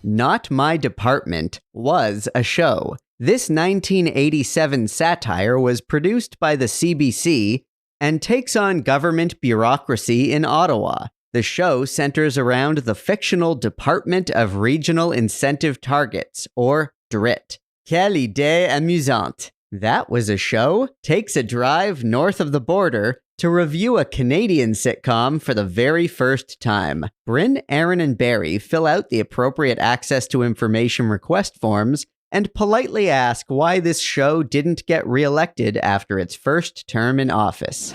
Not My Department was a show. This 1987 satire was produced by the CBC and takes on government bureaucracy in Ottawa. The show centers around the fictional Department of Regional Incentive Targets, or DRIT. Quelle idée amusante. That Was a Show takes a drive north of the border to review a Canadian sitcom for the very first time. Brynn, Aaron, and Barry fill out the appropriate access to information request forms and politely ask why this show didn't get reelected after its first term in office.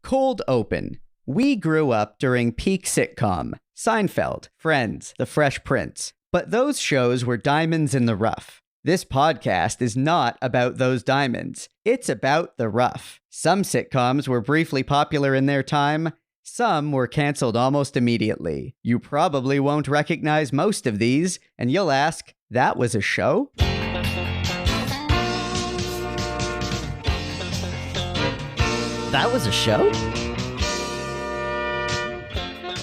Cold open. We grew up during peak sitcom, Seinfeld, Friends, The Fresh Prince. But those shows were diamonds in the rough. This podcast is not about those diamonds. It's about the rough. Some sitcoms were briefly popular in their time. Some were canceled almost immediately. You probably won't recognize most of these, and you'll ask, that was a show? That was a show?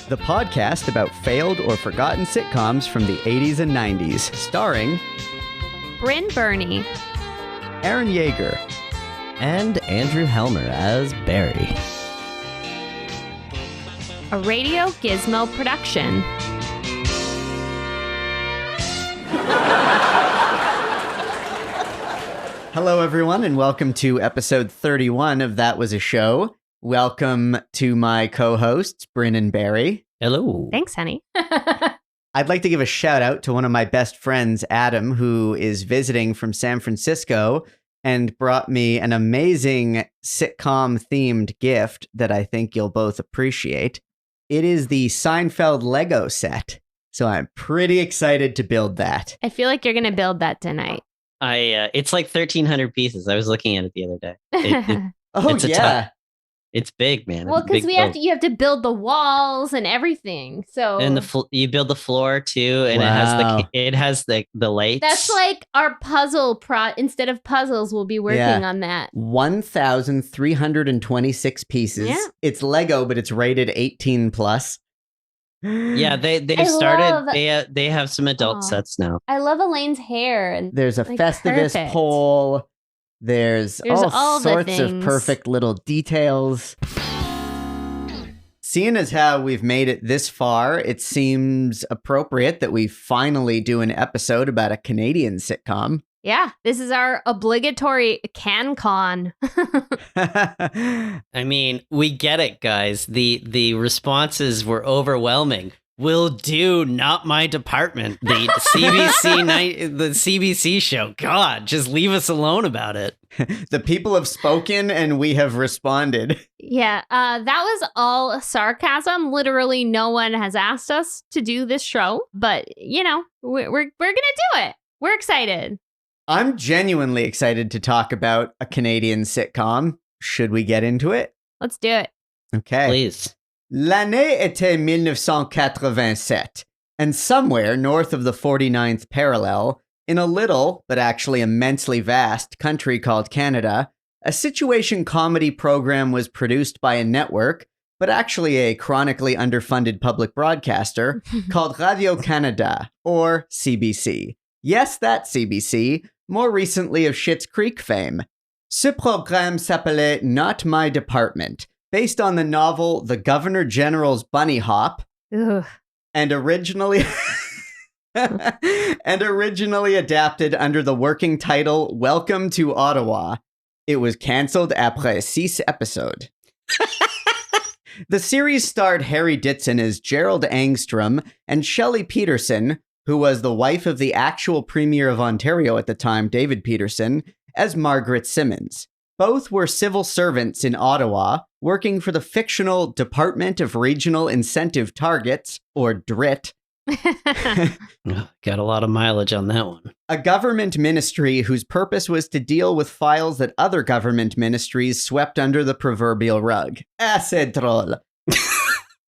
The podcast about failed or forgotten sitcoms from the 80s and 90s, starring Brynn Byrne, Aaron Yeger, and Andrew Helmer as Barry. a Radio Gizmo production. Hello, everyone, and welcome to episode 31 of That Was a Show. Welcome to my co-hosts, Brynn and Barry. Hello. Thanks, honey. I'd like to give a shout out to one of my best friends, Adam, who is visiting from San Francisco and brought me an amazing sitcom-themed gift that I think you'll both appreciate. It is the Seinfeld Lego set, so I'm pretty excited to build that. I feel like you're going to build that tonight. It's like 1,300 pieces. I was looking at it the other day. Oh, it's yeah. It's big, man. Well, It's a big because build. you have to build the walls and everything. So And you build the floor too, and Wow. it has the lights. that's like our puzzle instead of puzzles, we'll be working Yeah. on that. 1,326 pieces. Yeah. It's Lego, but it's rated 18 plus. Yeah, they I started. love- They have some adult Aw. sets now. I love Elaine's hair. And There's a Like, Festivus perfect. pole. There's all all the sorts of things. perfect little details. Seeing as how we've made it this far, it seems appropriate that we finally do an episode about a Canadian sitcom. yeah, this is our obligatory CanCon. I mean, we get it, guys. The responses were overwhelming. Will do, not my department. The the CBC show. God, just leave us alone about it. The people have spoken and we have responded. Yeah, that was all sarcasm. Literally, no one has asked us to do this show, but you know, we're gonna do it. We're excited. I'm genuinely excited to talk about a Canadian sitcom. Should we get into it? Let's do it. Okay. Please. L'année était 1987, and somewhere north of the 49th parallel, in a little, but actually immensely vast, country called Canada, a situation comedy program was produced by a network, but actually a chronically underfunded public broadcaster, called Radio-Canada, or CBC. Yes, that CBC, more recently of Schitt's Creek fame. Ce programme s'appelait Not My Department, based on the novel The Governor General's Bunny Hop, Ugh. and originally adapted under the working title Welcome to Ottawa. It was cancelled après 6 episodes. The series starred Harry Ditson as Gerald Angstrom and Shelley Peterson, who was the wife of the actual Premier of Ontario at the time, David Peterson, as Margaret Simmons. Both were civil servants in Ottawa, working for the fictional Department of Regional Incentive Targets, or DRIT, Got a lot of mileage on that one. a government ministry whose purpose was to deal with files that other government ministries swept under the proverbial rug. Assez drôle.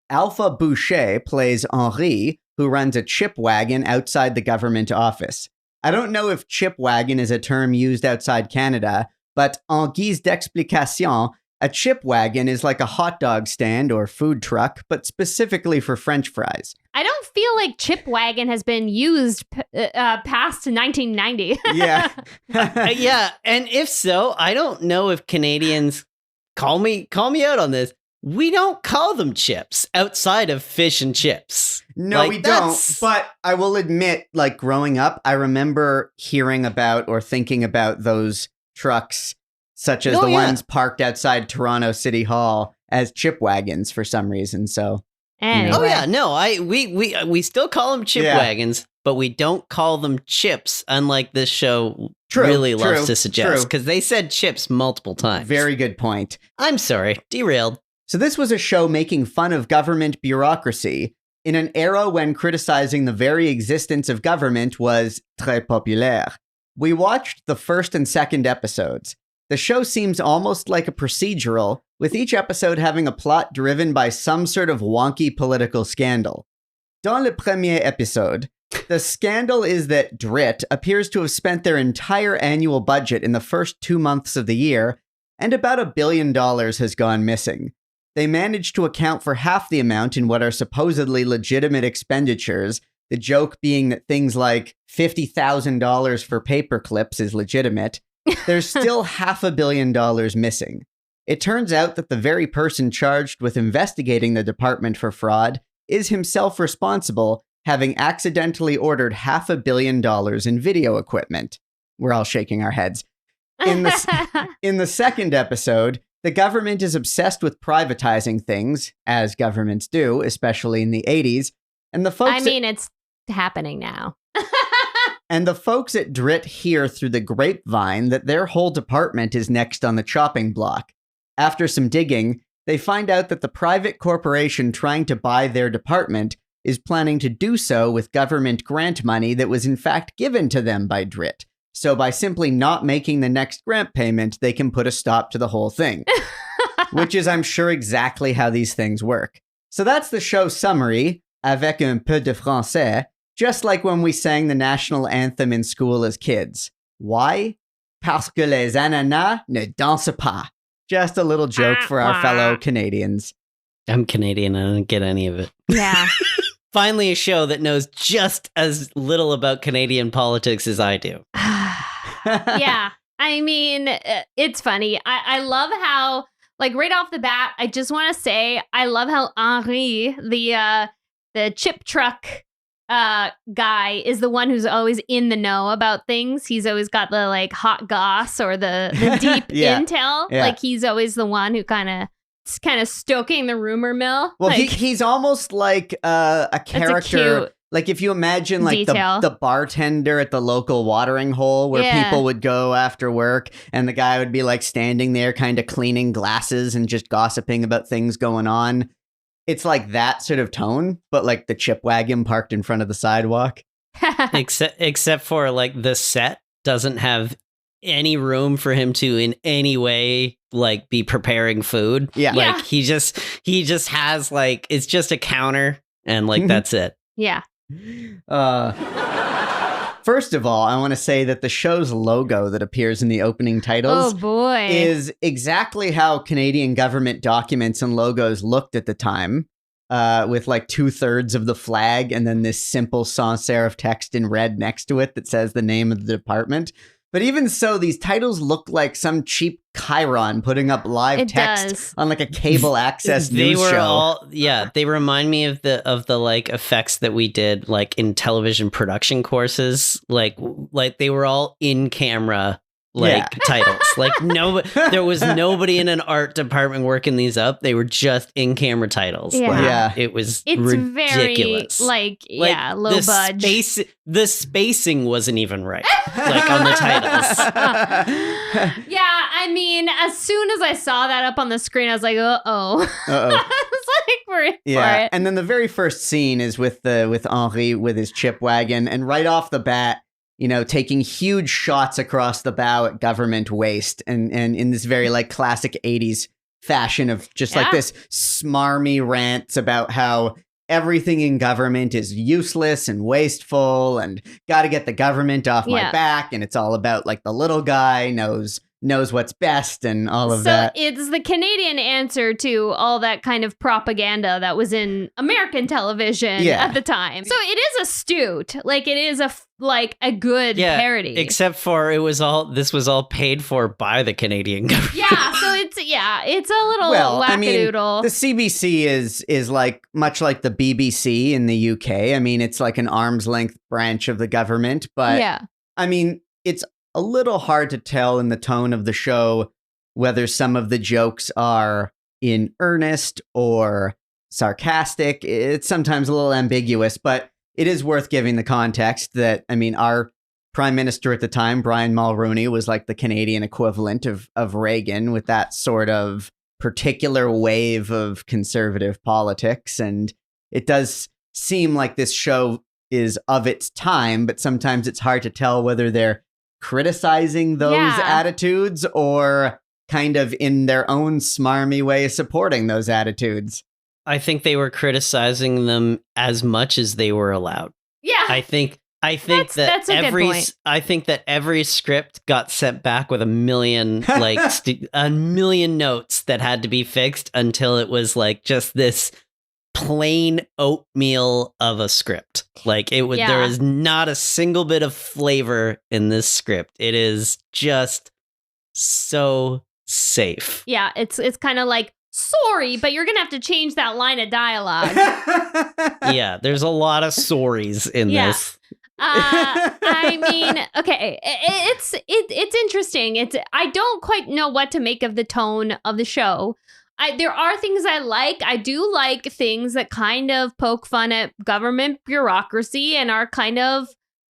Alpha Boucher plays Henri, who runs a chip wagon outside the government office. I don't know if chip wagon is a term used outside Canada, but en guise d'explication, a chip wagon is like a hot dog stand or food truck, but specifically for French fries. I don't feel like chip wagon has been used past 1990. Yeah. Yeah, and if so, I don't know if Canadians call me out on this. We don't call them chips outside of fish and chips. No, we don't. But I will admit, like growing up, I remember hearing about or thinking about those trucks, such as ones parked outside Toronto City Hall, as chip wagons for some reason. So, Anyway. Oh yeah, no, we still call them chip wagons, but we don't call them chips. Unlike this show really loves to suggest, because they said chips multiple times. Very good point. I'm sorry, derailed. So this was a show making fun of government bureaucracy in an era when criticizing the very existence of government was très populaire. We watched the first and second episodes. The show seems almost like a procedural, with each episode having a plot driven by some sort of wonky political scandal. Dans le premier épisode, the scandal is that DRIT appears to have spent their entire annual budget in the first 2 months of the year, and about $1 billion has gone missing. They managed to account for half the amount in what are supposedly legitimate expenditures, the joke being that things like $50,000 for paper clips is legitimate. There's still $500 million missing. It turns out that the very person charged with investigating the department for fraud is himself responsible, having accidentally ordered $500 million in video equipment. We're all shaking our heads. In the second episode, the government is obsessed with privatizing things, as governments do, especially in the 80s. And the folks it's happening now. And the folks at DRIT hear through the grapevine that their whole department is next on the chopping block. After some digging, they find out that the private corporation trying to buy their department is planning to do so with government grant money that was in fact given to them by DRIT. So by simply not making the next grant payment, they can put a stop to the whole thing. Which is, I'm sure, exactly how these things work. So that's the show summary, avec un peu de français, just like when we sang the national anthem in school as kids. Why? Parce que les ananas ne dansent pas. Just a little joke for our fellow Canadians. I'm Canadian, I don't get any of it. Yeah. Finally, a show that knows just as little about Canadian politics as I do. Yeah. I mean, it's funny. I love how, like, right off the bat, I just want to say, I love how Henri, the chip truck guy, is the one who's always in the know about things. He's always got the, like, hot goss or the deep intel. Yeah. Like, he's always the one who kind of stoking the rumor mill. Well, like, he's almost like a character. cute Like if you imagine like the bartender at the local watering hole where people would go after work and the guy would be like standing there kind of cleaning glasses and just gossiping about things going on. It's like that sort of tone, but like the chip wagon parked in front of the sidewalk. Except for like the set doesn't have any room for him to in any way like be preparing food. Yeah. Like he just has like, it's just a counter and like that's it. Yeah. First of all, I want to say that the show's logo that appears in the opening titles is exactly how Canadian government documents and logos looked at the time, with like 2/3 of the flag and then this simple sans serif text in red next to it that says the name of the department. But even so, these titles look like some cheap Chiron putting up live text on like a cable access news show. They remind me of the like effects that we did like in television production courses. Like they were all in camera titles. Like there was nobody in an art department working these up. They were just in camera titles. Yeah. It's very ridiculous. low budget. The spacing wasn't even right. Like on the titles. Yeah, I mean, as soon as I saw that up on the screen, I was like, uh-oh. I was like, we're in for it. And then the very first scene is with Henri with his chip wagon, and right off the bat, you know, taking huge shots across the bow at government waste, and in this very like classic 80s fashion of just like this smarmy rants about how everything in government is useless and wasteful and got to get the government off my back. And it's all about like the little guy knows knows what's best and all of so that. it's the Canadian answer to all that kind of propaganda that was in American television at the time. So it is astute. Like it is a good parody. Except for this was all paid for by the Canadian government. Yeah, so it's a little wackadoodle. The CBC is like much like the BBC in the UK. I mean, it's like an arm's length branch of the government, but I mean, it's a little hard to tell in the tone of the show whether some of the jokes are in earnest or sarcastic. It's sometimes a little ambiguous, but it is worth giving the context that, I mean, our prime minister at the time, Brian Mulroney, was like the Canadian equivalent of Reagan with that sort of particular wave of conservative politics. And it does seem like this show is of its time, but sometimes it's hard to tell whether they're criticizing those attitudes or kind of in their own smarmy way supporting those attitudes. I think they were criticizing them as much as they were allowed. Yeah. I think that every script got sent back with a million a million notes that had to be fixed until it was like just this plain oatmeal of a script. Like it was there is not a single bit of flavor in this script. It is just so safe. Yeah, it's kind of like, sorry, but you're gonna have to change that line of dialogue. Yeah, there's a lot of sorries in this. I mean, okay, it's interesting. I don't quite know what to make of the tone of the show. There are things I like. I do like things that kind of poke fun at government bureaucracy and are kind of,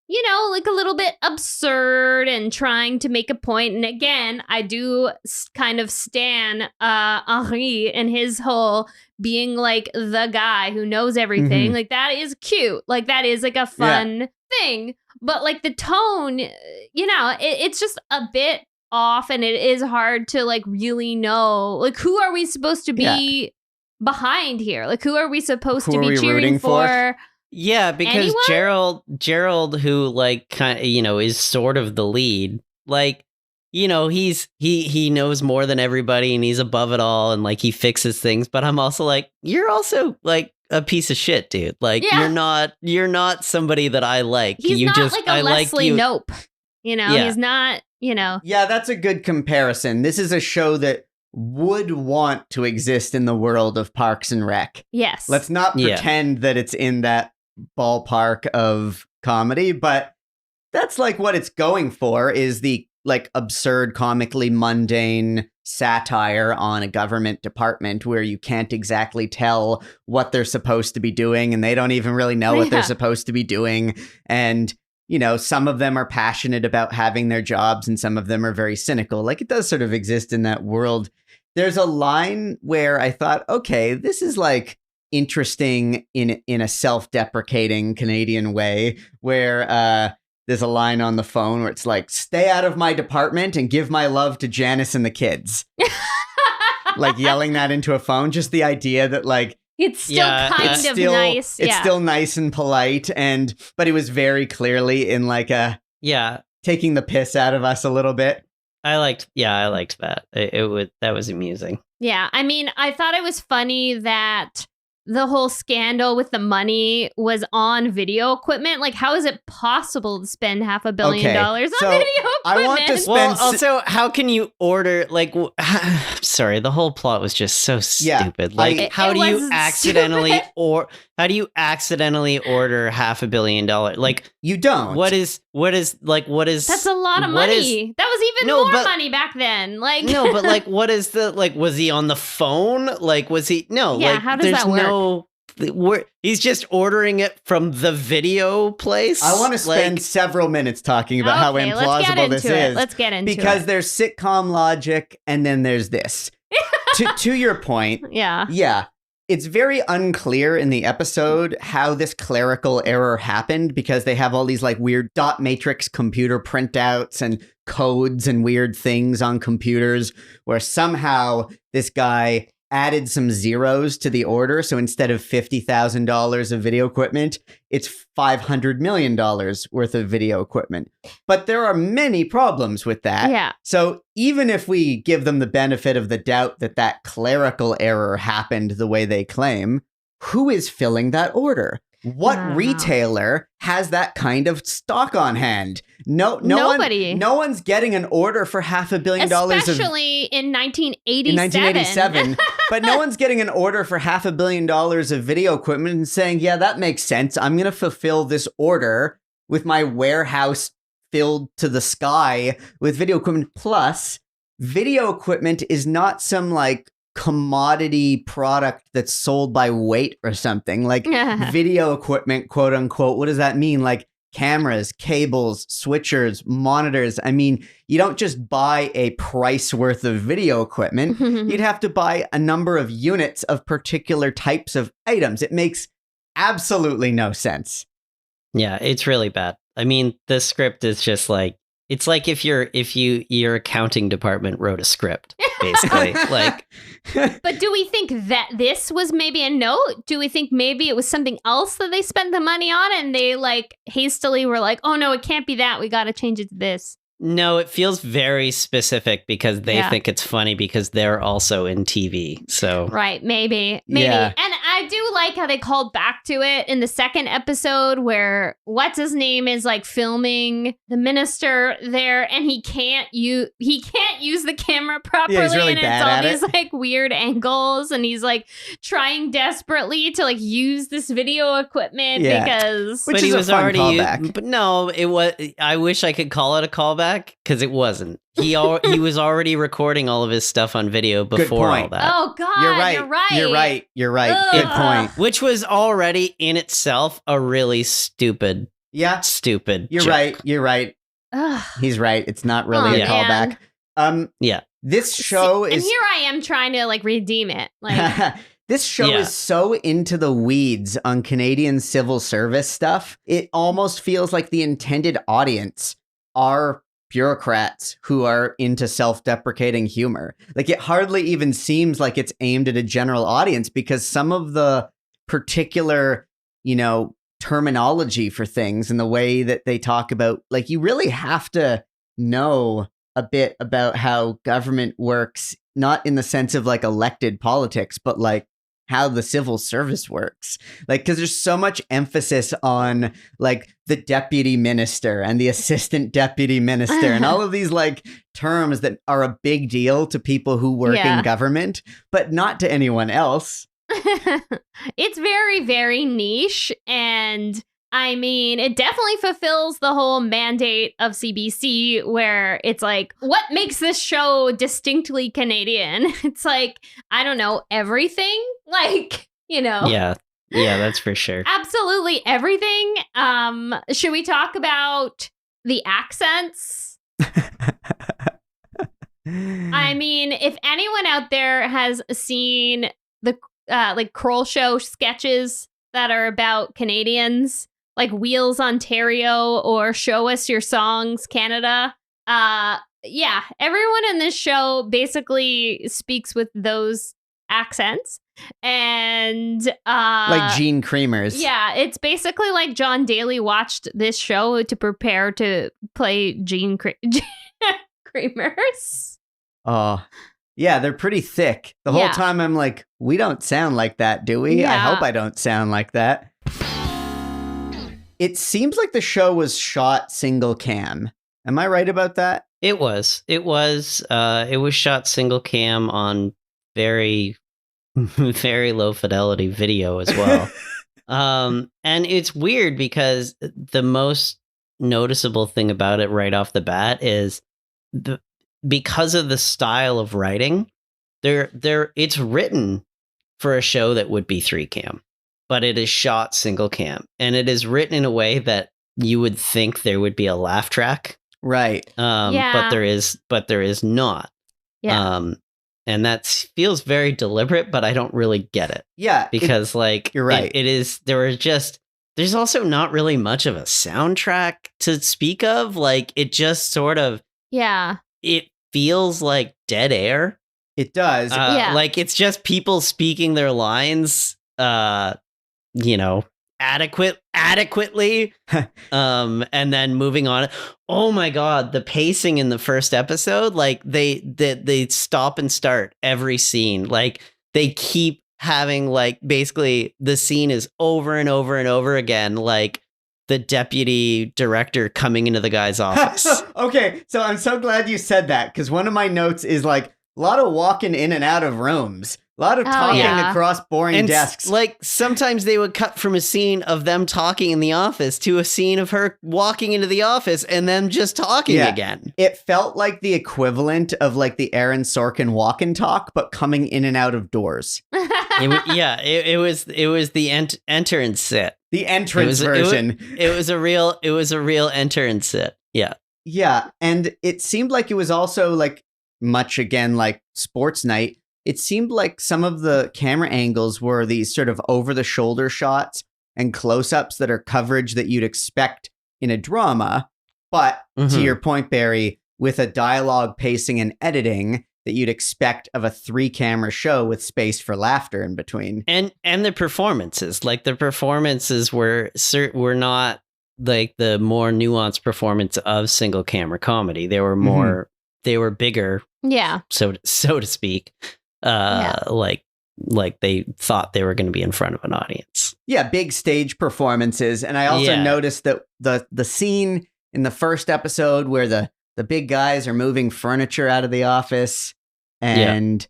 like a little bit absurd and trying to make a point. And again, I do kind of stan Henri and his whole being like the guy who knows everything. Mm-hmm. Like that is cute. Like that is like a fun thing. But like the tone, it's just a bit off, and it is hard to like really know, like, who are we supposed to be behind here? Like, who are we supposed to be cheering for? Yeah, because anyone? Gerald, who like kind of, is sort of the lead, like, he knows more than everybody and he's above it all and like he fixes things. But I'm also like, you're also like a piece of shit, dude. Like you're not somebody that I like. He's not like a Leslie Knope. He's not, Yeah, that's a good comparison. This is a show that would want to exist in the world of Parks and Rec. Yes. Let's not pretend that it's in that ballpark of comedy, but that's like what it's going for, is the like absurd, comically mundane satire on a government department where you can't exactly tell what they're supposed to be doing and they don't even really know what they're supposed to be doing. And some of them are passionate about having their jobs and some of them are very cynical. Like it does sort of exist in that world. There's a line where I thought, okay, this is like interesting in a self-deprecating Canadian way, where there's a line on the phone where it's like, stay out of my department and give my love to Janice and the kids. Like yelling that into a phone. Just the idea that like, it's still kind of nice. It's still nice and polite, but it was very clearly in like taking the piss out of us a little bit. I liked that. That was amusing. Yeah, I mean, I thought it was funny that the whole scandal with the money was on video equipment. Like, how is it possible to spend $500 million on video equipment? I want to spend. Well, also, how can you order? Like, sorry, the whole plot was just so stupid. Like, how do you accidentally order $500 million? Like, you don't. What is? That's a lot of money. That was even more money back then. Like, no, but like, what is the like? Was he on the phone? Like, was he? No. Yeah. Like, how does that work? He's just ordering it from the video place. I want to spend several minutes talking about how implausible this is. Let's get into it. Because there's sitcom logic and then there's this. to your point. Yeah. It's very unclear in the episode how this clerical error happened, because they have all these like weird dot matrix computer printouts and codes and weird things on computers where somehow this guy added some zeros to the order. So instead of $50,000 of video equipment, it's $500 million worth of video equipment. But there are many problems with that. Yeah. So even if we give them the benefit of the doubt that that clerical error happened the way they claim, who is filling that order? What retailer has that kind of stock on hand? Nobody. No one's getting an order for $500 million. Especially in 1987. In 1987. But no one's getting an order for $500 million of video equipment and saying, yeah, that makes sense. I'm going to fulfill this order with my warehouse filled to the sky with video equipment. Plus, video equipment is not some like commodity product that's sold by weight or something. Like video equipment, quote unquote. What does that mean? Like cameras, cables, switchers, monitors. I mean, you don't just buy a price worth of video equipment. You'd have to buy a number of units of particular types of items. It makes absolutely no sense. Yeah, it's really bad. I mean, the script is just like, it's like if your accounting department wrote a script, basically. Like, but do we think that this was maybe a note? Do we think maybe it was something else that they spent the money on and they like hastily were like, oh no, it can't be that. We got to change it to this. No, it feels very specific because they think it's funny because they're also in TV. So right, maybe. Yeah. And I do like how they called back to it in the second episode where what's his name is like filming the minister there, and he can't use the camera properly, he's really and bad it's all these like weird angles, and he's like trying desperately to like use this video equipment because which is a fun callback. But no, it was. I wish I could call it a callback. Because it wasn't. He was already recording all of his stuff on video before all that. Oh God, You're right. Good point. Which was already in itself a really stupid. Stupid. You're right. He's right. It's not really a callback. This show is. And here I am trying to like redeem it. Like. This show is so into the weeds on Canadian civil service stuff. It almost feels like the intended audience are bureaucrats who are into self-deprecating humor. Like it hardly even seems like it's aimed at a general audience because some of the particular, terminology for things and the way that they talk about, like you really have to know a bit about how government works, not in the sense of like elected politics, but like how the civil service works. Like, because there's so much emphasis on like the deputy minister and the assistant deputy minister and all of these like terms that are a big deal to people who work in government, but not to anyone else. It's very, very niche. And I mean, it definitely fulfills the whole mandate of CBC where it's like, what makes this show distinctly Canadian? It's like, I don't know, everything. Like, Yeah, that's for sure. Absolutely everything. Should we talk about the accents? I mean, if anyone out there has seen the like Kroll Show sketches that are about Canadians, like Wheels Ontario or Show Us Your Songs Canada. Everyone in this show basically speaks with those accents. And like Gene Creamer's. Yeah, it's basically like John Daly watched this show to prepare to play Gene Creamer's. Oh, yeah, they're pretty thick. The whole time I'm like, we don't sound like that, do we? Yeah. I hope I don't sound like that. It seems like the show was shot single cam. Am I right about that? It was shot single cam on very, very low fidelity video as well. And it's weird because the most noticeable thing about it right off the bat is because of the style of writing, it's written for a show that would be 3-cam. But it is shot single cam, and it is written in a way that you would think there would be a laugh track, right? But there is not. Yeah. And that feels very deliberate, but I don't really get it. Yeah, because you're right. It is. There's also not really much of a soundtrack to speak of. Like it just sort of. Yeah. It feels like dead air. It does. Yeah. Like it's just people speaking their lines, you know, adequately, and then moving on. Oh my God, the pacing in the first episode, like they stop and start every scene. Like they keep having like basically the scene is over and over and over again, like the deputy director coming into the guy's office. Okay, so I'm so glad you said that, because one of my notes is like a lot of walking in and out of rooms. A lot of talking across boring desks. Like sometimes they would cut from a scene of them talking in the office to a scene of her walking into the office and them just talking again. It felt like the equivalent of like the Aaron Sorkin walk and talk, but coming in and out of doors. It was the entrance sit. The entrance version. It was a real entrance sit. Yeah. Yeah, and it seemed like it was also like much again like Sports Night. It seemed like some of the camera angles were these sort of over-the-shoulder shots and close-ups that are coverage that you'd expect in a drama, but to your point, Barry, with a dialogue pacing and editing that you'd expect of a 3-camera show with space for laughter in between. And the performances, like the performances were not like the more nuanced performance of single camera comedy. They were more, they were bigger, so to speak. Like they thought they were going to be in front of an audience. Yeah, big stage performances. And I also noticed that the scene in the first episode where the big guys are moving furniture out of the office and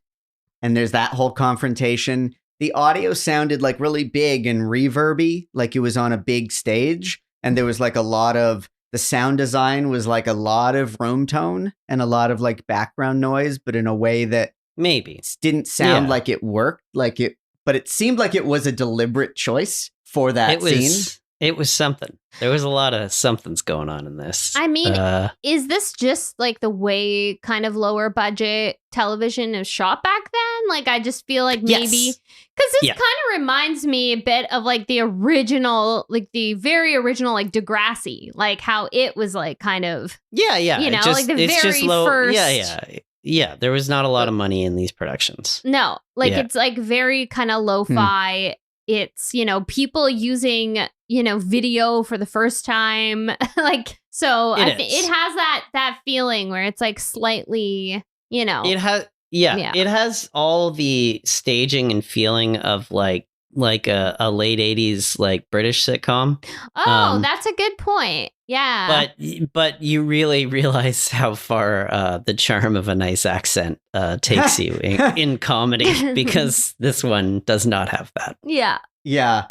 there's that whole confrontation. The audio sounded like really big and reverby, like it was on a big stage. And there was like a lot of, the sound design was like a lot of room tone and a lot of like background noise, but in a way that maybe didn't sound like it worked, but it seemed like it was a deliberate choice for that scene. It was something. There was a lot of somethings going on in this. I mean, is this just like the way kind of lower budget television is shot back then? Like, I just feel like maybe, because this kind of reminds me a bit of like the original, like the very original, like Degrassi, like how it was like kind of, you know, like the very first. Yeah, there was not a lot of money in these productions. No, like it's like very kind of lo-fi. It's, you know, people using, you know, video for the first time. Like, so it has that feeling where it's like slightly, you know. It has, it has all the staging and feeling of like a late 80s like British sitcom. Oh, that's a good point. Yeah. But you really realize how far the charm of a nice accent takes you in comedy, because this one does not have that. Yeah. Yeah.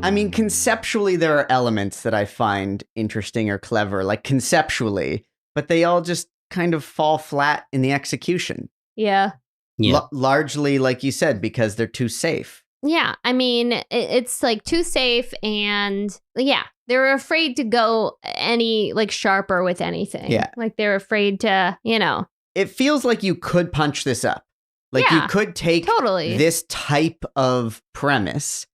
I mean, conceptually, there are elements that I find interesting or clever, like conceptually, but they all just kind of fall flat in the execution. Yeah. Largely, like you said, because they're too safe. Yeah, I mean, it's like too safe, and they're afraid to go any like sharper with anything. Yeah, like they're afraid to, you know. It feels like you could punch this up. Like you could take this type of premise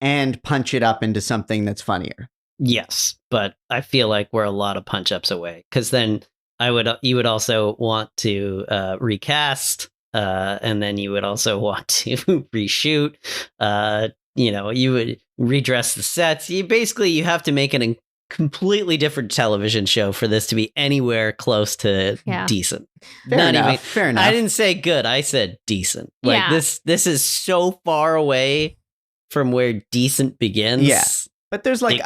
and punch it up into something that's funnier. Yes, but I feel like we're a lot of punch ups away, because then you would also want to recast. And then you would also want to reshoot. You know, you would redress the sets. You have to make it a completely different television show for this to be anywhere close to decent. Fair enough. I didn't say good. I said decent. Like this is so far away from where decent begins. Yeah. But there's like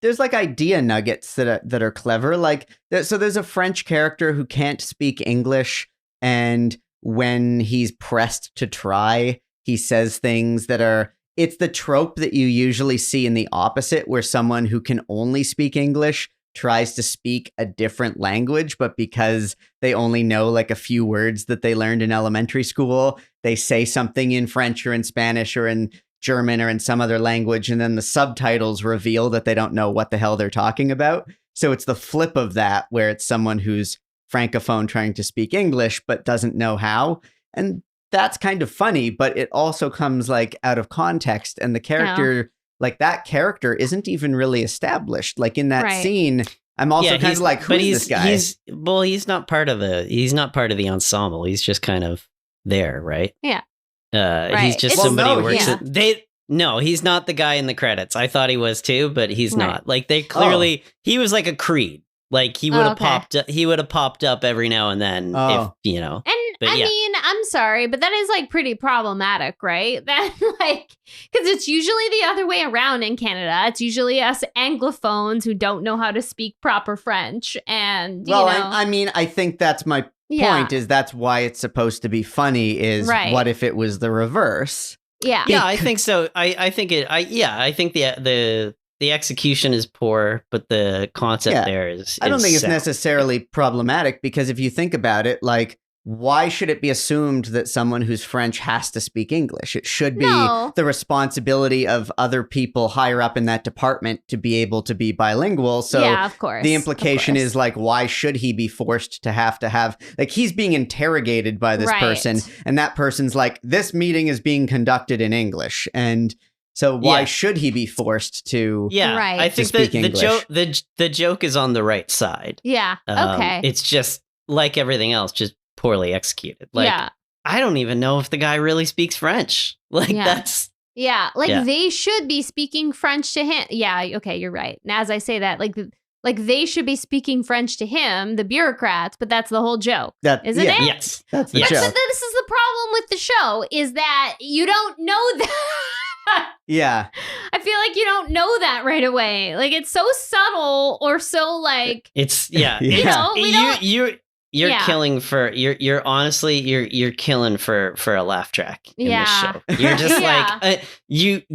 there's like idea nuggets that are clever. Like so there's a French character who can't speak English, and when he's pressed to try, he says things that are, it's the trope that you usually see in the opposite, where someone who can only speak English tries to speak a different language, but because they only know like a few words that they learned in elementary school, they say something in French or in Spanish or in German or in some other language, and then the subtitles reveal that they don't know what the hell they're talking about. So it's the flip of that, where it's someone who's Francophone trying to speak English but doesn't know how, and that's kind of funny, but it also comes like out of context, and the character like that character isn't even really established. Like in that scene, I'm also kind of like, who's this guy? He's not part of the ensemble. He's just kind of there, right? Yeah. Right. He's just somebody who works at... No, he's not the guy in the credits. I thought he was too, but he's not. Like they clearly, he was like a Creed. Like he would have popped up every now and then, if you know. And I mean, I'm sorry, but that is like pretty problematic, right? That like, because it's usually the other way around in Canada. It's usually us Anglophones who don't know how to speak proper French, and I mean, I think that's my point. Is that's why it's supposed to be funny? Is what if it was the reverse? Yeah, yeah, I think so. I think the execution is poor, but the concept there is. I don't think it's sound. necessarily problematic because if you think about it, like, why should it be assumed that someone who's French has to speak English? It should be the responsibility of other people higher up in that department to be able to be bilingual. So of course, the implication is like, why should he be forced to have, like, he's being interrogated by this person, and that person's like, this meeting is being conducted in English. And so why should he be forced to? Yeah, I think the joke is on the right side. Yeah, okay. It's just like everything else, just poorly executed. Like, I don't even know if the guy really speaks French. Like that's they should be speaking French to him. Yeah, okay, you're right. And as I say that, like they should be speaking French to him, the bureaucrats, but that's the whole joke, isn't it? Yes, that's the joke. So this is the problem with the show, is that you don't know that. Yeah. I feel like you don't know that right away. Like, it's so subtle or so like it's You're killing for you're honestly you're killing for a laugh track in this show. You're just like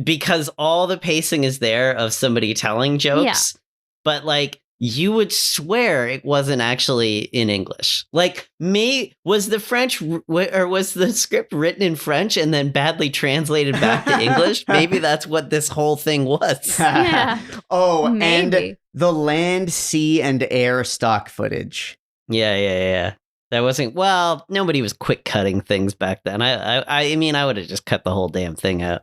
because all the pacing is there of somebody telling jokes, but like you would swear it wasn't actually in English. Like, was the script written in French and then badly translated back to English? Maybe that's what this whole thing was. Maybe. And the land, sea, and air stock footage. Yeah. That wasn't, well, nobody was quick cutting things back then. I mean, I would have just cut the whole damn thing out.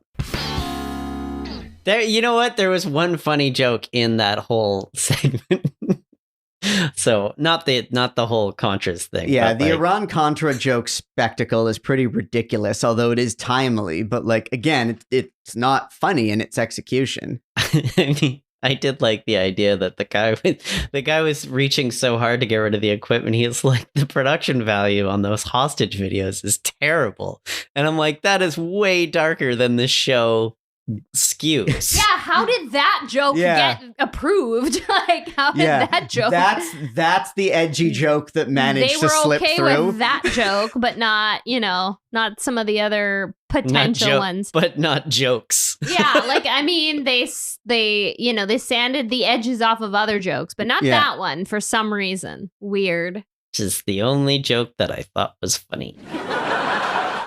There, you know what? There was one funny joke in that whole segment. So not the whole Contras thing. Yeah, the Iran-Contra joke spectacle is pretty ridiculous, although it is timely. But like, again, it's not funny in its execution. I mean, I did like the idea that the guy was reaching so hard to get rid of the equipment. He was like, the production value on those hostage videos is terrible. And I'm like, that is way darker than this show skews. Yeah, how did that joke get approved? Like, how did that joke? That's the edgy joke that managed to slip through. They were okay with that joke, but not some of the other potential ones. But not jokes. Yeah, like, I mean, they sanded the edges off of other jokes, but not that one for some reason. Weird. Which is the only joke that I thought was funny.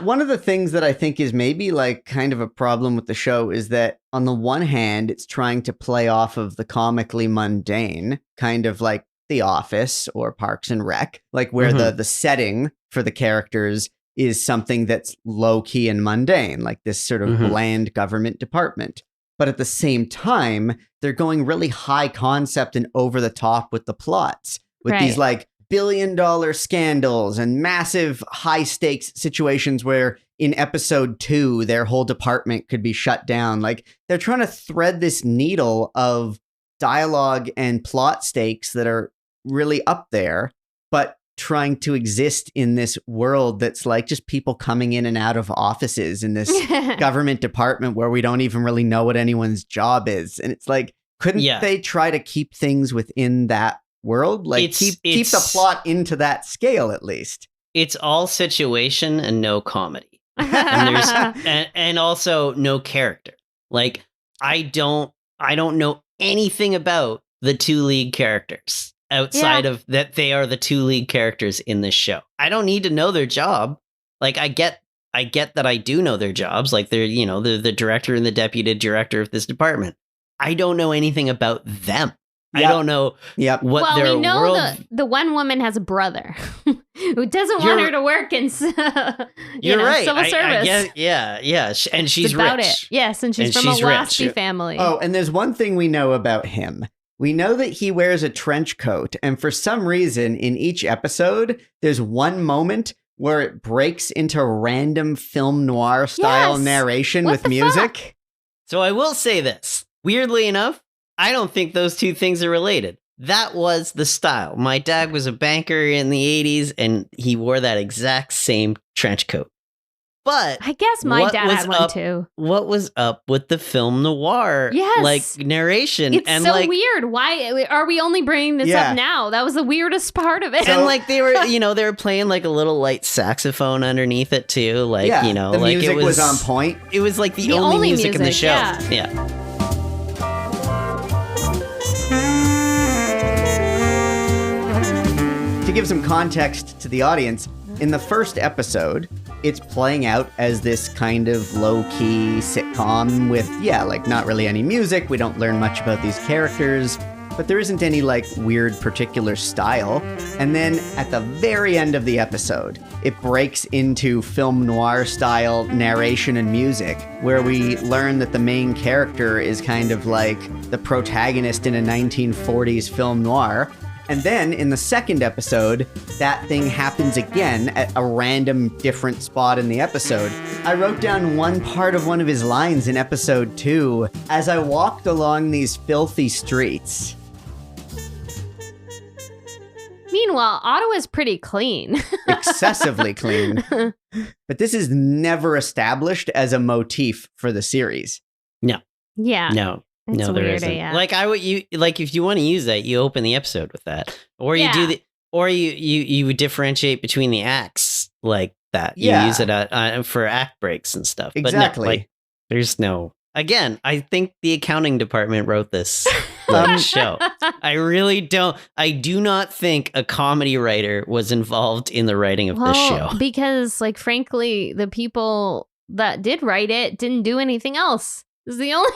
One of the things that I think is maybe like kind of a problem with the show is that on the one hand, it's trying to play off of the comically mundane, kind of like The Office or Parks and Rec, like where the setting for the characters is something that's low key and mundane, like this sort of bland government department. But at the same time, they're going really high concept and over the top with the plots, with these like billion-dollar scandals and massive high-stakes situations where in episode 2, their whole department could be shut down. Like, they're trying to thread this needle of dialogue and plot stakes that are really up there, but trying to exist in this world that's like just people coming in and out of offices in this government department where we don't even really know what anyone's job is. And it's like, couldn't they try to keep things within that world? Like, keep the plot into that scale at least. It's all situation and no comedy. And also no character. Like, I don't know anything about the two lead characters outside of that they are the two lead characters in this show. I don't need to know their job. Like, I get that I do know their jobs. Like, they're the director and the deputy director of this department. I don't know anything about them. I don't know what their we know world... the one woman has a brother who doesn't want her to work in civil service. And she's about rich. It. Yes, and she's from a WASPy family. Oh, and there's one thing we know about him. We know that he wears a trench coat, and for some reason, in each episode, there's one moment where it breaks into random film noir style narration with music. Fuck? So I will say this. Weirdly enough, I don't think those two things are related. That was the style. My dad was a banker in the 80s, and he wore that exact same trench coat. But I guess my dad had one too. What was up with the film noir narration? It's and so weird. Why are we only bringing this up now? That was the weirdest part of it. And they were, they were playing like a little light saxophone underneath it too. The music was on point. It was like the only music in the show. Yeah. To give some context to the audience, in the first episode, it's playing out as this kind of low-key sitcom with, not really any music. We don't learn much about these characters, but there isn't any, weird particular style. And then at the very end of the episode, it breaks into film noir-style narration and music, where we learn that the main character is kind of like the protagonist in a 1940s film noir. And then in the second episode, that thing happens again at a random different spot in the episode. I wrote down one part of one of his lines in episode 2. As I walked along these filthy streets. Meanwhile, Ottawa's pretty clean. Excessively clean. But this is never established as a motif for the series. No. Yeah. No. It's no, there weird, isn't. yeah. If you want to use that, you open the episode with that, or you do you would differentiate between the acts like that. You use it for act breaks and stuff. Exactly. But no, there's no. Again, I think the accounting department wrote this show. I really don't. I do not think a comedy writer was involved in the writing of this show. Because, frankly, the people that did write it didn't do anything else. This is the only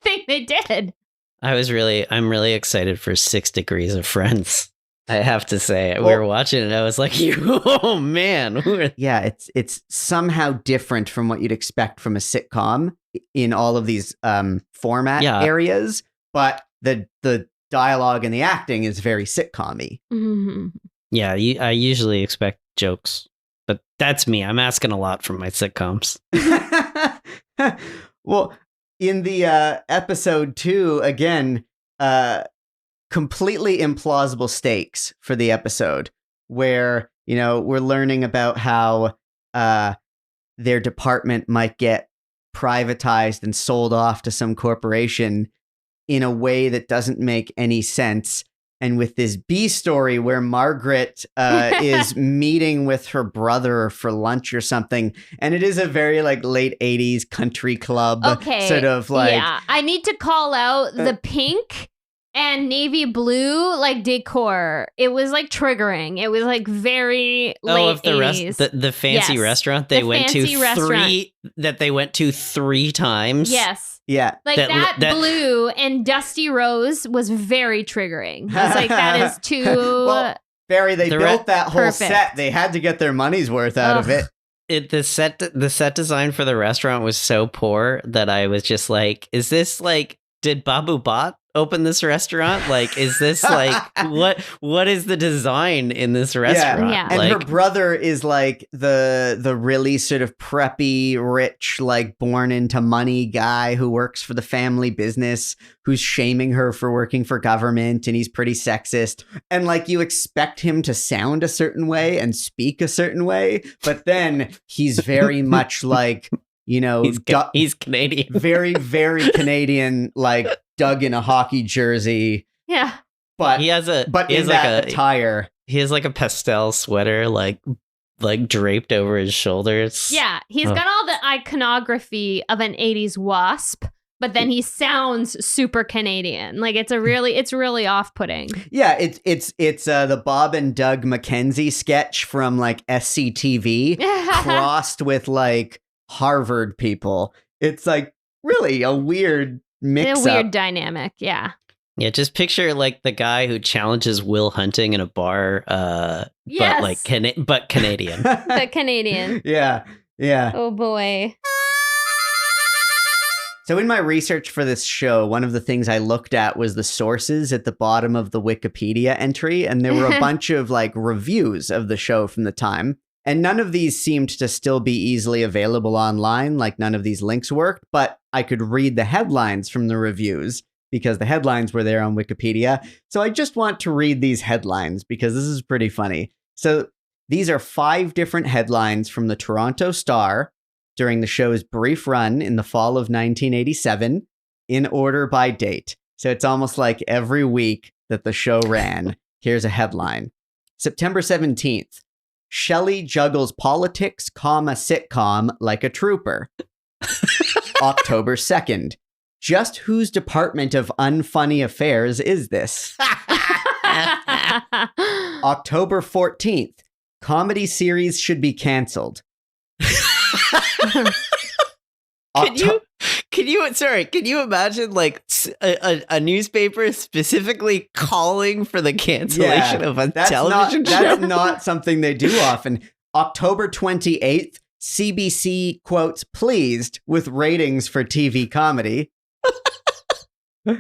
thing they did. I'm really excited for 6 Degrees of Friends. I have to say, we were watching it. I was like, oh man. Yeah, it's somehow different from what you'd expect from a sitcom in all of these format areas, but the dialogue and the acting is very sitcom-y. Mm-hmm. Yeah, I usually expect jokes, but that's me. I'm asking a lot from my sitcoms. Well, in the episode 2, again, completely implausible stakes for the episode, where, we're learning about how their department might get privatized and sold off to some corporation in a way that doesn't make any sense. And with this B story where Margaret is meeting with her brother for lunch or something. And it is a very late 80s country club sort of Yeah, I need to call out the pink and navy blue decor. It was triggering. It was very late 80s. The fancy restaurant they went to three times. Yes. Yeah. That blue and dusty rose was very triggering. I was like, that is too... Well, Barry, they built that whole perfect. set. They had to get their money's worth out of it. The set design for the restaurant was so poor that I was just like, is this did Babu Bhat open this restaurant? Is this what is the design in this restaurant? Yeah. And her brother is the really sort of preppy, rich, born into money guy who works for the family business, who's shaming her for working for government, and he's pretty sexist. And you expect him to sound a certain way and speak a certain way, but then he's very much he's Canadian. Very, very Canadian, dug in a hockey jersey. Yeah. But he has attire. He has a pastel sweater draped over his shoulders. Yeah, he's got all the iconography of an 80s wasp, but then he sounds super Canadian. It's really off-putting. Yeah, it's the Bob and Doug McKenzie sketch from SCTV crossed with Harvard people. It's really a weird mix up. A weird dynamic, yeah. Yeah, just picture the guy who challenges Will Hunting in a bar, yes. but Canadian. But Canadian. Yeah. Oh boy. So in my research for this show, one of the things I looked at was the sources at the bottom of the Wikipedia entry, and there were a bunch of like reviews of the show from the time. And none of these seemed to still be easily available online, like none of these links worked, but I could read the headlines from the reviews because the headlines were there on Wikipedia. So I just want to read these headlines because this is pretty funny. So these are 5 different headlines from the Toronto Star during the show's brief run in the fall of 1987, in order by date. So it's almost like every week that the show ran, here's a headline. September 17th, Shelley juggles politics, sitcom like a trooper. October 2nd, just whose department of unfunny affairs is this? October 14th, comedy series should be canceled. Can you imagine like a newspaper specifically calling for the cancellation of a television show? That's not something they do often. October 28th, CBC quotes pleased with ratings for TV comedy.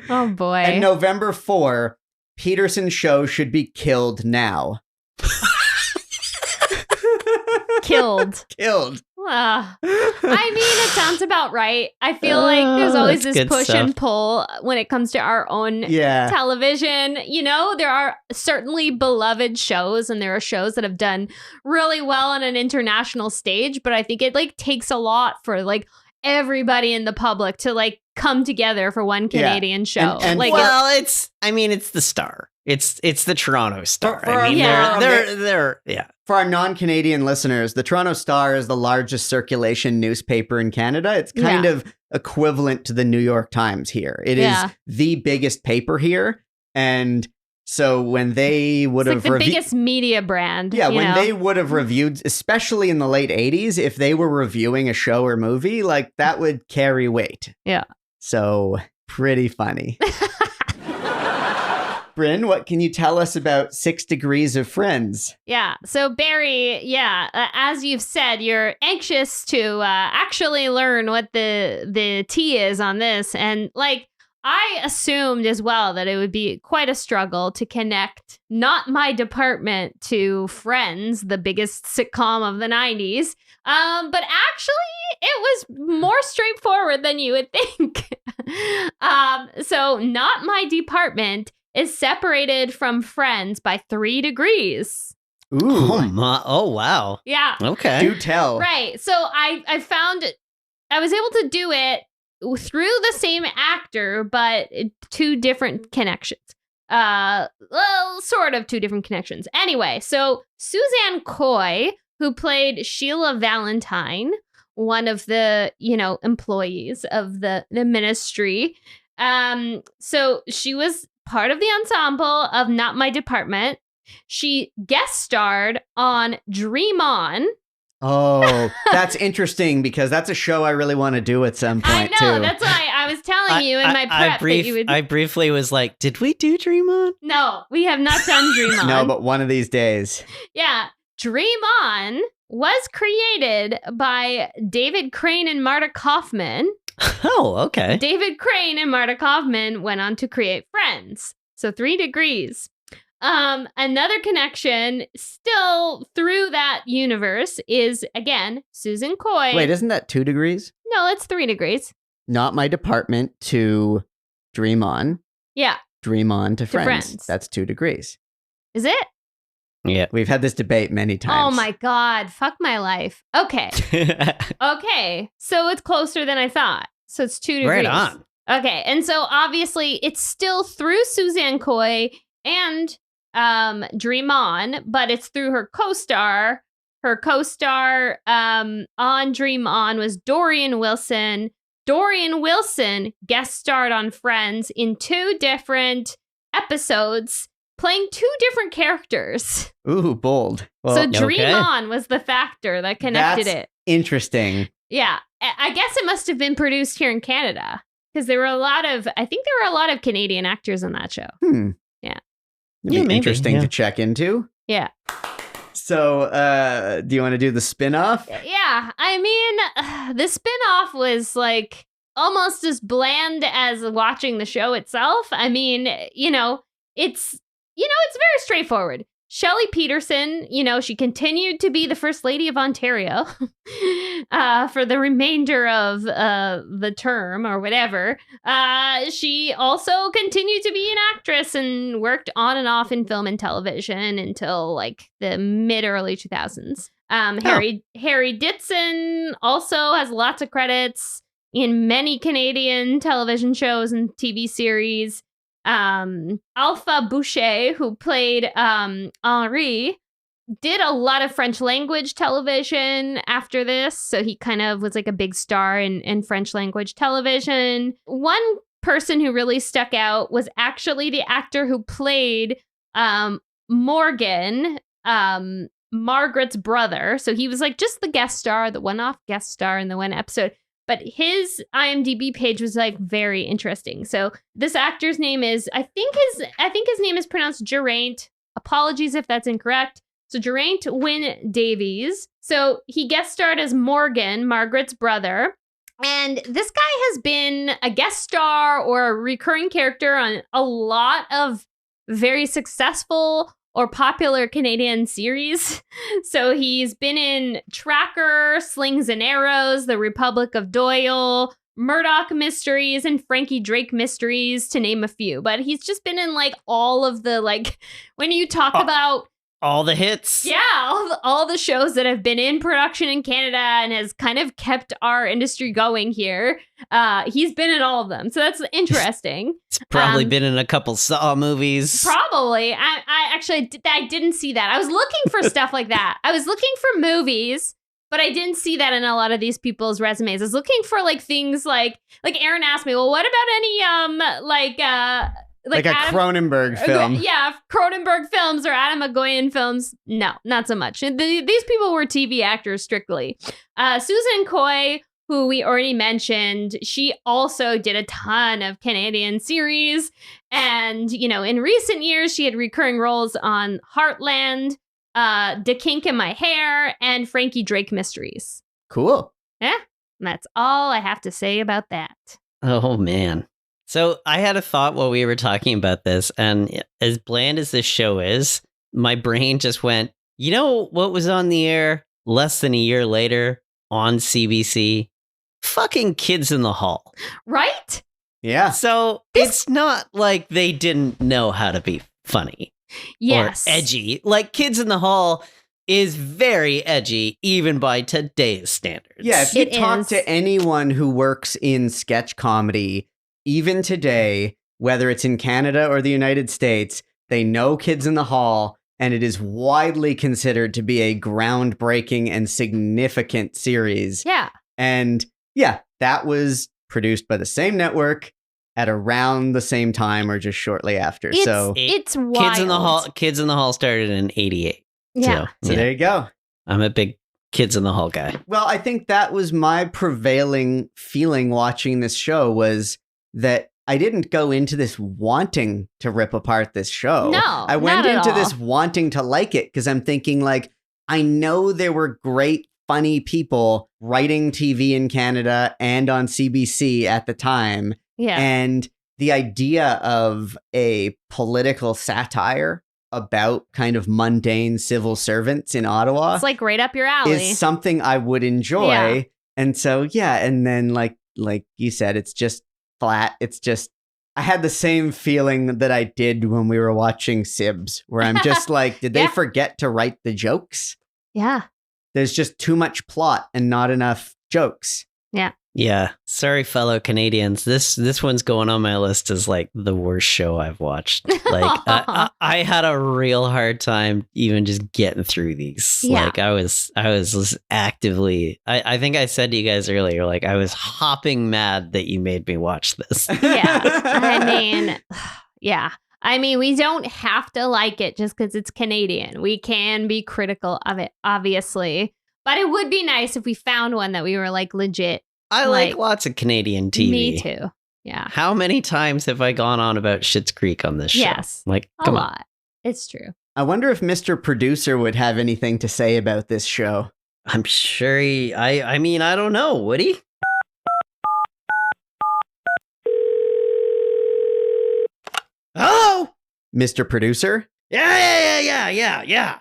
Oh boy. And November 4, Peterson show should be killed now. Killed. I mean, it sounds about right. I feel like there's always this push and pull when it comes to our own television. You know, there are certainly beloved shows, and there are shows that have done really well on an international stage. But I think it like takes a lot for like everybody in the public to like come together for one Canadian show. And like, it's the Star. It's the Toronto Star. They're For our non-Canadian listeners, the Toronto Star is the largest circulation newspaper in Canada. It's kind of equivalent to the New York Times here. It is the biggest paper here. And so when they would have... It's like the biggest media brand. Yeah, when they would have reviewed, especially in the late 80s, if they were reviewing a show or movie, like that would carry weight. Yeah. So pretty funny. Brynn, what can you tell us about 6 Degrees of Friends? Yeah. So Barry, as you've said, you're anxious to actually learn what the tea is on this. And like, I assumed as well that it would be quite a struggle to connect Not My Department to Friends, the biggest sitcom of the 90s. But actually, it was more straightforward than you would think. So Not My Department is separated from Friends by 3 degrees. Ooh. Oh, wow. Yeah. Okay. Do tell. Right. So I found I was able to do it through the same actor, but 2 different connections. Well, sort of 2 different connections. Anyway, so Suzanne Coy, who played Sheila Valentine, one of the, employees of the ministry. So she was part of the ensemble of Not My Department. She guest starred on Dream On. Oh, that's interesting because that's a show I really want to do at some point too. I know, that's why I was telling you in my prep that you would... I briefly was like, did we do Dream On? No, we have not done Dream On. No, but one of these days. Yeah, Dream On was created by David Crane and Marta Kaufman. Oh, okay. David Crane and Marta Kaufman went on to create Friends. So 3 degrees. Another connection still through that universe is, again, Susan Coy. Wait, isn't that 2 degrees? No, it's 3 degrees. Not My Department to Dream On. Yeah. Dream On to Friends. That's 2 degrees. Is it? Yeah. We've had this debate many times. Oh my God. Fuck my life. Okay. Okay. So it's closer than I thought. So it's 2 degrees. Right on. Okay. And so obviously it's still through Suzanne Coy and Dream On, but it's through her co-star. Her co-star on Dream On was Dorian Wilson. Dorian Wilson guest starred on Friends in 2 different episodes, playing 2 different characters. Ooh, bold. Well, so Dream On was the factor that connected it. Interesting. Yeah. I guess it must have been produced here in Canada because there were a lot of Canadian actors on that show. Yeah. It'd be interesting to check into. Yeah. So, do you want to do the spin-off? Yeah. I mean, the spin-off was like, almost as bland as watching the show itself. I mean, it's very straightforward. Shelley Peterson, she continued to be the First Lady of Ontario for the remainder of the term or whatever. She also continued to be an actress and worked on and off in film and television until like the mid-early 2000s. Harry Ditson also has lots of credits in many Canadian television shows and TV series. Alpha Boucher, who played Henri, did a lot of French language television after this. So he kind of was like a big star in French language television. One person who really stuck out was actually the actor who played Morgan, Margaret's brother. So he was like just the guest star, the one-off guest star in the one episode. But his IMDb page was like very interesting. So this actor's name is, I think his name is pronounced Geraint. Apologies if that's incorrect. So Geraint Wynne Davies. So he guest starred as Morgan, Margaret's brother. And this guy has been a guest star or a recurring character on a lot of very successful or popular Canadian series. So he's been in Tracker, Slings and Arrows, The Republic of Doyle, Murdoch Mysteries, and Frankie Drake Mysteries, to name a few. But he's just been in like all of the, like, when you talk about all the hits. Yeah, all the shows that have been in production in Canada and has kind of kept our industry going here. He's been in all of them. So that's interesting. It's probably been in a couple Saw movies. Probably. I didn't see that. I was looking for stuff like that. I was looking for movies, but I didn't see that in a lot of these people's resumes. I was looking for like things like Aaron asked me, well, what about any like a Cronenberg film. Yeah, Cronenberg films or Adam McGoyan films. No, not so much. These people were TV actors strictly. Susan Coy, who we already mentioned, she also did a ton of Canadian series. And, in recent years, she had recurring roles on Heartland, The Kink in My Hair, and Frankie Drake Mysteries. Cool. Yeah, that's all I have to say about that. Oh, man. So I had a thought while we were talking about this, and as bland as this show is, my brain just went, you know what was on the air less than a year later on CBC? Fucking Kids in the Hall. Right? Yeah. So it's not like they didn't know how to be funny. Yes. Or edgy. Like Kids in the Hall is very edgy, even by today's standards. Yeah, if you talk to anyone who works in sketch comedy, even today, whether it's in Canada or the United States, they know Kids in the Hall, and it is widely considered to be a groundbreaking and significant series. Yeah. And yeah, that was produced by the same network at around the same time or just shortly after. It's wild. Kids in the Hall started in 88. Yeah. So there you go. I'm a big Kids in the Hall guy. Well, I think that was my prevailing feeling watching this show was that I didn't go into this wanting to rip apart this show. No, I went not at into all. this wanting to like it because I'm thinking like, I know there were great, funny people writing TV in Canada and on CBC at the time. Yeah. And the idea of a political satire about kind of mundane civil servants in Ottawa It's like right up your alley. is something I would enjoy. Yeah. And so, yeah. And then like you said, it's just flat. It's just, I had the same feeling that I did when we were watching Sibs, where I'm just like, did they Yeah. forget to write the jokes? Yeah. There's just too much plot and not enough jokes. Yeah. Yeah. Sorry, fellow Canadians. This one's going on my list as like the worst show I've watched. Like I had a real hard time even just getting through these. Yeah. Like I was just actively, I think I said to you guys earlier, like I was hopping mad that you made me watch this. Yeah. I mean, yeah. I mean, we don't have to like it just because it's Canadian. We can be critical of it, obviously. But it would be nice if we found one that we were like legit. I like lots of Canadian TV. Me too. Yeah. How many times have I gone on about Schitt's Creek on this show? Yes. Like, A come on. lot. It's true. I wonder if Mr. Producer would have anything to say about this show. I'm sure I mean, I don't know. Would he? Mr. Producer? Yeah,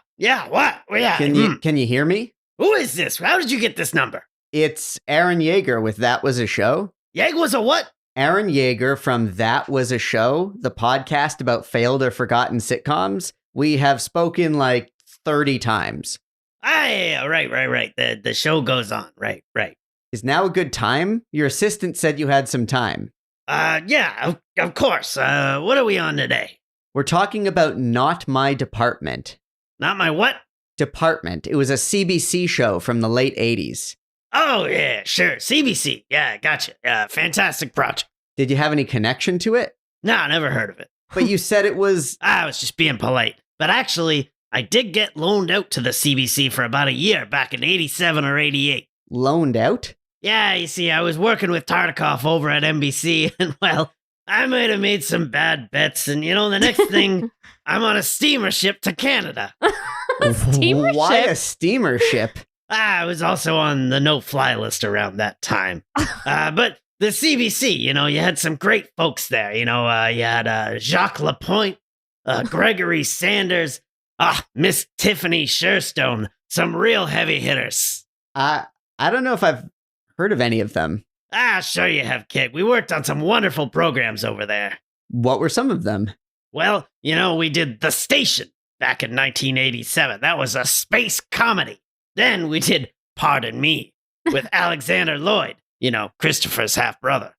what? Well, yeah. Can you hear me? Who is this? How did you get this number? It's Aaron Yeager with That Was a Show. Yeger was a what? Aaron Yeager from That Was a Show, the podcast about failed or forgotten sitcoms. We have spoken like 30 times. Ah, right. The show goes on. Right. Is now a good time? Your assistant said you had some time. Yeah, of course. What are we on today? We're talking about Not My Department. Not my what? Department. It was a CBC show from the late 80s. Oh, yeah, sure. CBC. Yeah, gotcha. Fantastic project. Did you have any connection to it? No, never heard of it. But you said it was... I was just being polite. But actually, I did get loaned out to the CBC for about a year back in 87 or 88. Loaned out? Yeah, you see, I was working with Tartikoff over at NBC, and well, I might have made some bad bets, and the next thing, I'm on a steamer ship to Canada. Steamer Why ship? a steamer ship? I was also on the no-fly list around that time. But the CBC, you had some great folks there. You had Jacques Lapointe, Gregory Sanders, Miss Tiffany Sherstone, some real heavy hitters. I don't know if I've heard of any of them. Sure you have, kid. We worked on some wonderful programs over there. What were some of them? Well, we did The Station back in 1987. That was a space comedy. Then we did Pardon Me with Alexander Lloyd, Christopher's half-brother.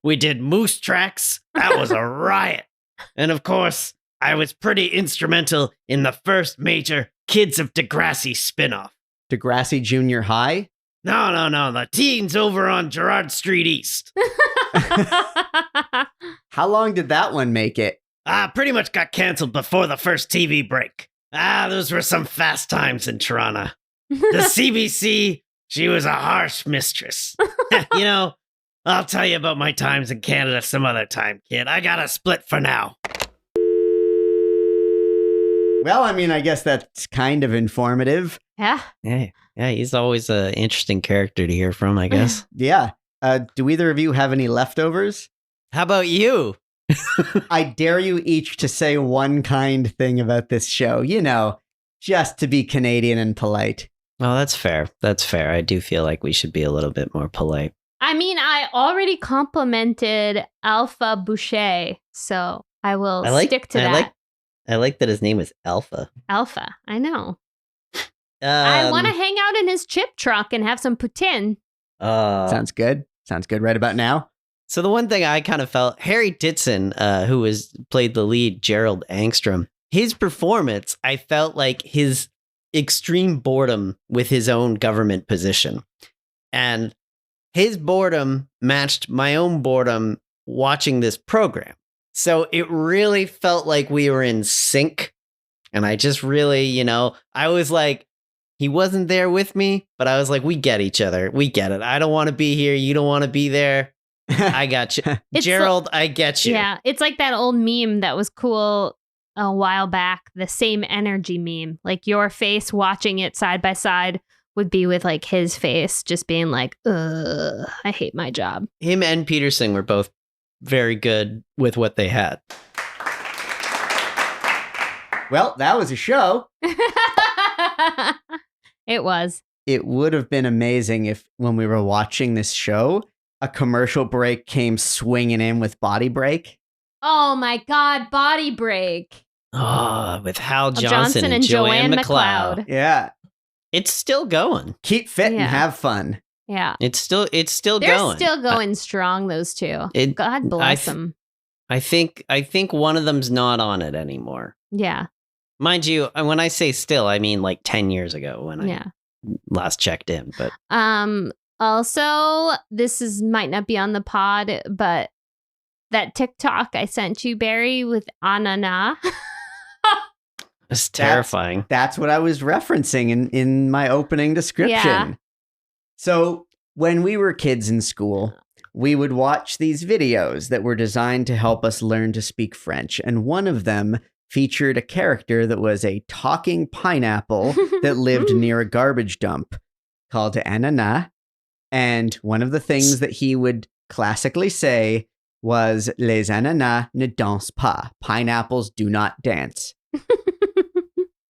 We did Moose Tracks. That was a riot. And of course, I was pretty instrumental in the first major Kids of Degrassi spinoff. Degrassi Junior High? No. The teens over on Gerrard Street East. How long did that one make it? Pretty much got canceled before the first TV break. Those were some fast times in Toronto. The CBC, she was a harsh mistress. I'll tell you about my times in Canada some other time, kid. I got a split for now. Well, I guess that's kind of informative. Yeah. Yeah, he's always an interesting character to hear from, I guess. Yeah. Do either of you have any leftovers? How about you? I dare you each to say one kind thing about this show, just to be Canadian and polite. Oh, that's fair. That's fair. I do feel like we should be a little bit more polite. I already complimented Alpha Boucher, so I will stick to that. I like that his name is Alpha. Alpha, I know. I want to hang out in his chip truck and have some poutine. Sounds good. Sounds good right about now. So the one thing I kind of felt, Harry Ditson, who played the lead, Gerald Angstrom, his performance, I felt like his extreme boredom with his own government position. And his boredom matched my own boredom watching this program. So it really felt like we were in sync. And I just really, I was like, he wasn't there with me, but I was like, we get each other. We get it. I don't want to be here. You don't want to be there. I got you. Gerald, I get you. Yeah, it's like that old meme that was cool a while back, the same energy meme. Like your face watching it side by side would be with like his face just being like, ugh, I hate my job. Him and Peterson were both very good with what they had. Well, that was a show. It was. It would have been amazing if when we were watching this show, a commercial break came swinging in with Body Break. Oh my God, Body Break. Oh, with Hal Johnson and Joanne McLeod. Yeah. It's still going. Keep fit Yeah. and have fun. Yeah. It's still They're going. still going strong, those two. God bless them. I think one of them's not on it anymore. Yeah. Mind you, when I say still, I mean like 10 years ago when I last checked in. But also, this might not be on the pod, but that TikTok I sent you, Barry, with Anana. it's terrifying. That's what I was referencing in my opening description. Yeah. So when we were kids in school, we would watch these videos that were designed to help us learn to speak French. And one of them featured a character that was a talking pineapple that lived near a garbage dump called Anana. And one of the things that he would classically say was Les ananas ne dansent pas. Pineapples do not dance.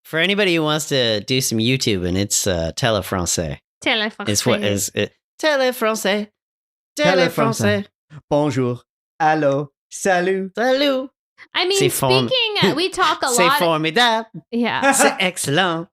For anybody who wants to do some YouTube, and it's Télé-Français. It's what is it? Télé-Français. Télé-Français. Bonjour. Allô. Salut. Salut. I mean, speaking, we talk a C'est lot. formidable. Yeah. C'est excellent.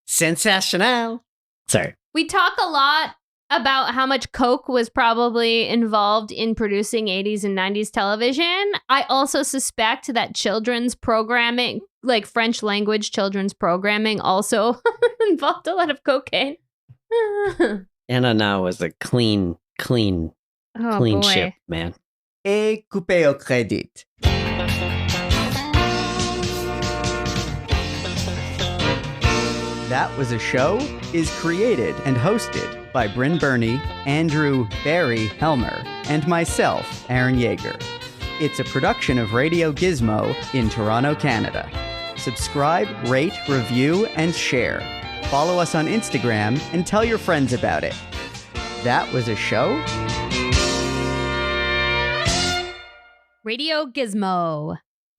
Sensational. Sorry. We talk a lot about how much Coke was probably involved in producing 80s and 90s television. I also suspect that children's programming, like French language children's programming, also involved a lot of cocaine. Anna was a clean Oh, boy. ship, man. Et coupé au crédit. That Was a Show is created and hosted by Brynn Byrne, Andrew Barry Helmer, and myself, Aaron Yeger. It's a production of Radio Gizmo in Toronto, Canada. Subscribe, rate, review, and share. Follow us on Instagram and tell your friends about it. That Was a Show? Radio Gizmo.